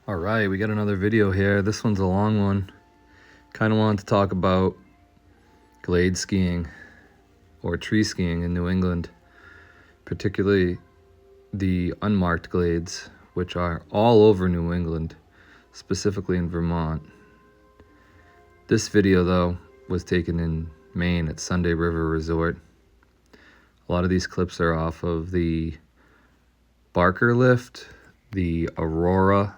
All right, we got another video here. This one's a long one. Kind of wanted to talk about glade skiing or tree skiing in New England, particularly the unmarked glades, which are all over New England, specifically in Vermont. This video, though, was taken in Maine at Sunday River Resort. A lot of these clips are off of the Barker lift, the Aurora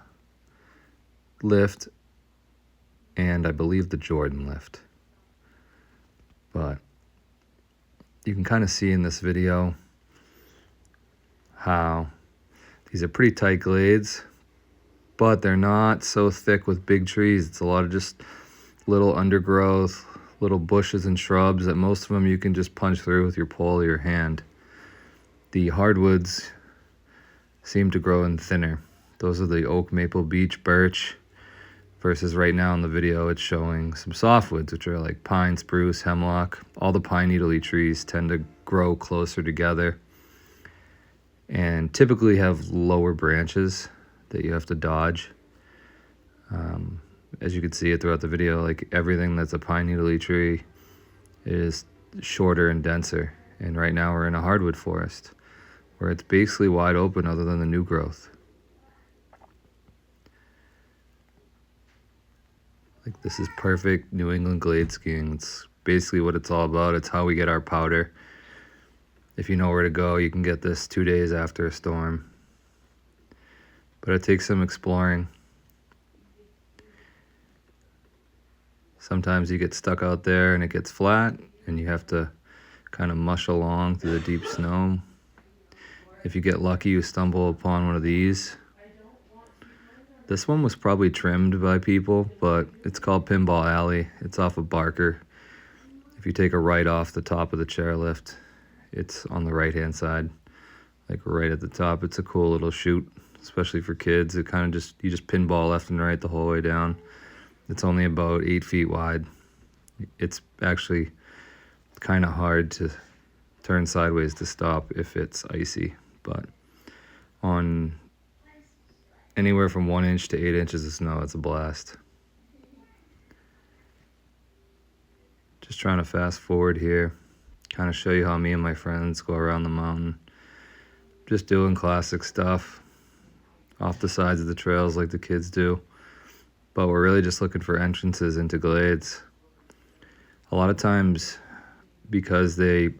lift, and I believe the Jordan lift. But you can kind of see in this video how these are pretty tight glades, but they're not so thick with big trees. It's a lot of just little undergrowth, little bushes and shrubs that most of them you can just punch through with your pole or your hand. The hardwoods seem to grow in thinner. Those are the oak, maple, beech, birch, versus right now in the video it's showing some softwoods, which are like pine, spruce, hemlock. All the pine needle-y trees tend to grow closer together and typically have lower branches that you have to dodge. As you can see it throughout the video, like everything that's a pine needle-y tree is shorter and denser. And right now we're in a hardwood forest where it's basically wide open other than the new growth. Like, this is perfect New England glade skiing. It's basically what it's all about. It's how we get our powder. If you know where to go, you can get this 2 days after a storm. But it takes some exploring. Sometimes you get stuck out there and it gets flat and you have to kind of mush along through the deep snow. If you get lucky, you stumble upon one of these. This one was probably trimmed by people, but it's called Pinball Alley. It's off of Barker. If you take a right off the top of the chairlift, it's on the right-hand side, like right at the top. It's a cool little chute, especially for kids. It kind of you just pinball left and right the whole way down. It's only about 8 feet wide. It's actually kind of hard to turn sideways to stop if it's icy, but on anywhere from 1 inch to 8 inches of snow, it's a blast. Just trying to fast forward here, kind of show you how me and my friends go around the mountain. Just doing classic stuff off the sides of the trails like the kids do. But we're really just looking for entrances into glades. A lot of times, because they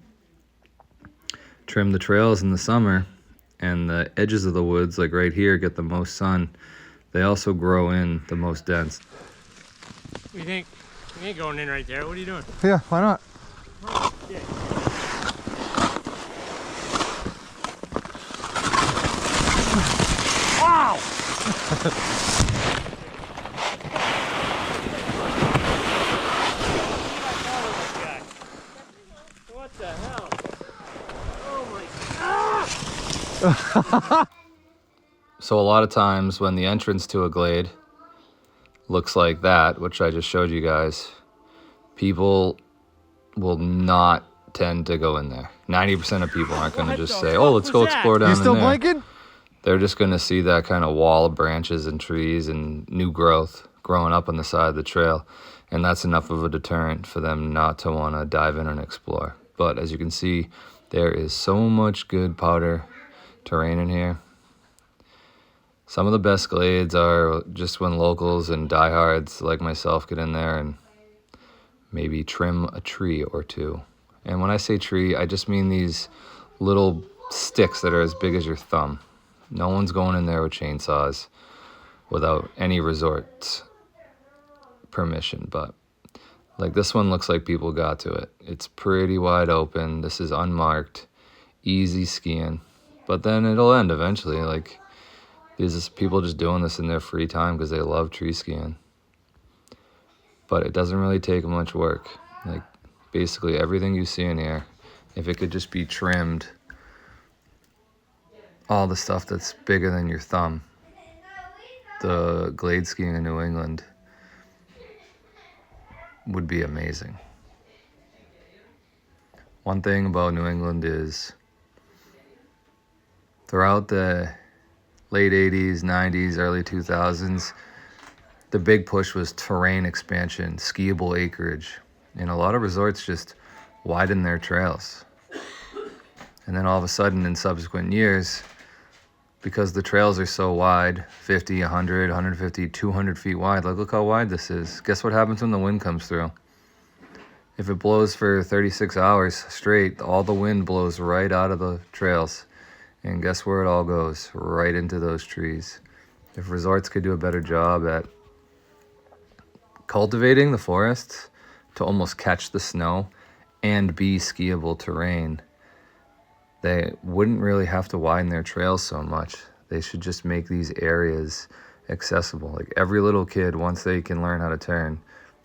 trim the trails in the summer and the edges of the woods, like right here, get the most sun, they also grow in the most dense. What do you think? You ain't going in right there. What are you doing? Yeah, why not? Oh, shit. Wow! What the hell? Oh my God! So a lot of times when the entrance to a glade looks like that, which I just showed you guys, people will not tend to go in there. 90% of people aren't going to just say, oh, let's go explore down in there. You still blinking? They're just going to see that kind of wall of branches and trees and new growth growing up on the side of the trail. And that's enough of a deterrent for them not to want to dive in and explore. But as you can see, there is so much good powder terrain in here. Some of the best glades are just when locals and diehards like myself get in there and maybe trim a tree or two. And when I say tree, I just mean these little sticks that are as big as your thumb. No one's going in there with chainsaws without any resort's permission, but like this one looks like people got to it. It's pretty wide open. This is unmarked, easy skiing, but then it'll end eventually. Like, these is people just doing this in their free time because they love tree skiing. But it doesn't really take much work. Like, basically everything you see in here, if it could just be trimmed, all the stuff that's bigger than your thumb, the glade skiing in New England would be amazing. One thing about New England is throughout the late 80s, 90s, early 2000s, the big push was terrain expansion, skiable acreage. And a lot of resorts just widened their trails. And then all of a sudden in subsequent years, because the trails are so wide, 50, 100, 150, 200 feet wide, like look how wide this is. Guess what happens when the wind comes through? If it blows for 36 hours straight, all the wind blows right out of the trails. And guess where it all goes? Right into those trees. If resorts could do a better job at cultivating the forests to almost catch the snow and be skiable terrain, they wouldn't really have to widen their trails so much. They should just make these areas accessible. Like every little kid, once they can learn how to turn,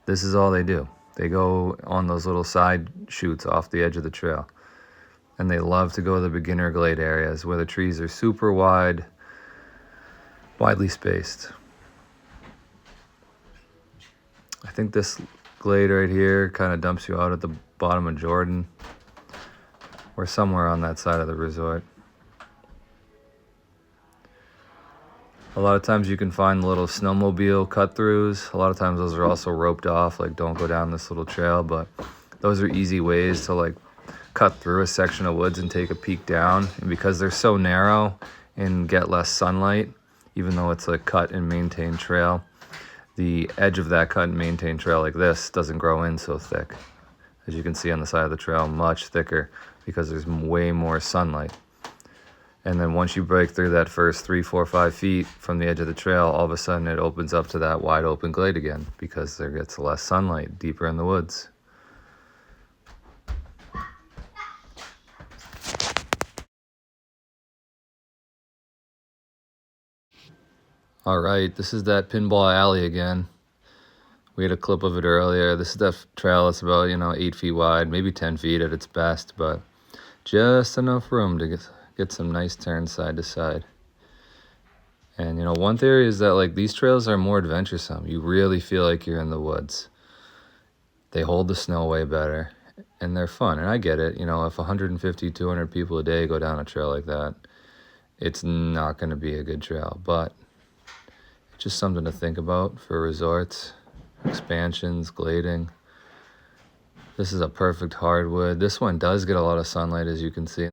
this is all they do. They go on those little side chutes off the edge of the trail. And they love to go to the beginner glade areas where the trees are super wide, widely spaced. I think this glade right here kind of dumps you out at the bottom of Jordan. We're somewhere on that side of the resort. A lot of times you can find little snowmobile cut-throughs. A lot of times those are also roped off, like don't go down this little trail, but those are easy ways to like cut through a section of woods and take a peek down. And because they're so narrow and get less sunlight, even though it's a cut and maintained trail, the edge of that cut and maintained trail like this doesn't grow in so thick. As you can see on the side of the trail, much thicker because there's way more sunlight. And then once you break through that first 3, 4, 5 feet from the edge of the trail, all of a sudden it opens up to that wide open glade again because there gets less sunlight deeper in the woods. All right, this is that pinball alley again. We had a clip of it earlier. This is that trail that's about, 8 feet wide, maybe 10 feet at its best, but just enough room to get some nice turns side to side. And, one theory is that, like, these trails are more adventuresome. You really feel like you're in the woods. They hold the snow way better, and they're fun. And I get it. If 150, 200 people a day go down a trail like that, it's not going to be a good trail. But it's just something to think about for resorts, expansions, glading. This is a perfect hardwood. This one does get a lot of sunlight, as you can see.